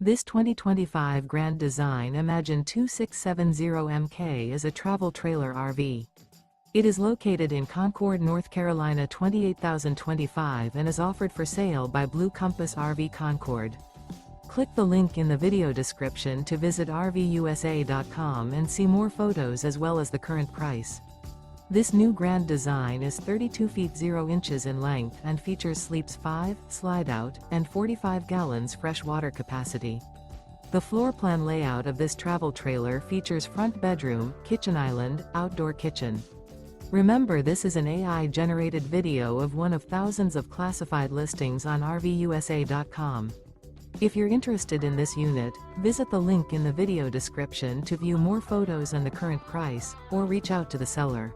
This 2025 Grand Design Imagine 2670MK is a travel trailer RV. It is located in Concord, North Carolina 28025 and is offered for sale by Blue Compass RV Concord. Click the link in the video description to visit RVUSA.com and see more photos as well as the current price. This new Grand Design is 32 feet 0 inches in length and features sleeps 5, slide-out, and 45 gallons fresh water capacity. The floor plan layout of this travel trailer features front bedroom, kitchen island, outdoor kitchen. Remember, this is an AI-generated video of one of thousands of classified listings on RVUSA.com. If you're interested in this unit, visit the link in the video description to view more photos and the current price, or reach out to the seller.